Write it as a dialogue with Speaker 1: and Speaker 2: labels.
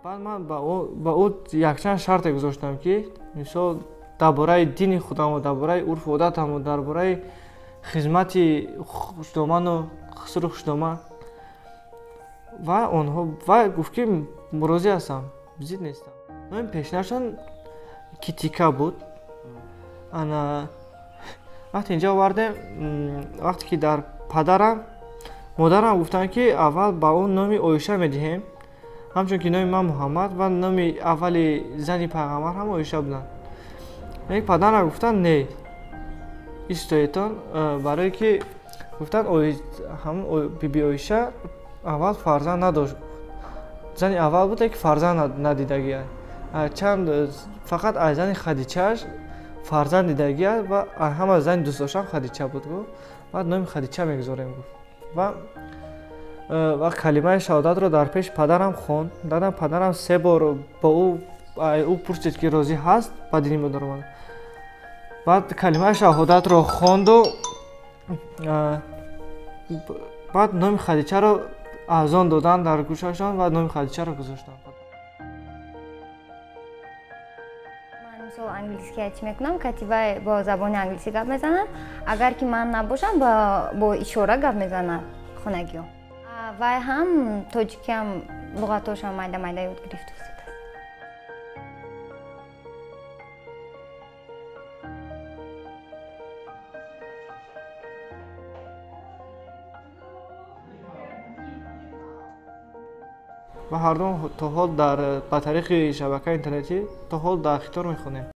Speaker 1: بعد من با او یکچند شرط گذاشتم که مثال درباره دین خودم و درباره عرف و عادتم و درباره خدمت خوشنامان و خسر خوشنامان و آنها و گفت که راضی هستم زید نیستم. من پیشنهادشان کیتیکا بود. انا وقتی اینجا آوردم وقتی که در پدرم مادرم گفتن که اول با اون نامی عایشه میدهیم همچون که نام من محمد و نام اولی زنی پیغمبر هم عایشه بودن. یک پدرم گفتن نه استایتان برای که گفتن هم بی عایشه اول فرزند نداشت. زنی اول بود که فرزند ندیدگی چند فقط از زن خدیجهش فرزند دیدگی و همه زن دوست داشتن خدیجه بود گفت. بعد نام خدیجه میگذاریم گفت و کلمه شهادت رو در پیش پدرم خوند. دادم پدرم 3 بار با او پرسید که راضی هست بعد این بود درآمد. بعد کلمه شهادت رو خوند و بعد نام خدیجه رو اذان دادن در گوششان و نام خدیجه رو گذاشتن.
Speaker 2: انگلیسی هیچ میکنم کاتیبای با زبان انگلیسی گپ میزنن اگر که من نباشم با اشاره گپ میزنن خونگیو و هم تاجیکی هم لغتاش هم مایده یاد گرفته است.
Speaker 1: و هر دو تا حال در طریق شبکه اینترنتی تا حال در خطور میخونیم.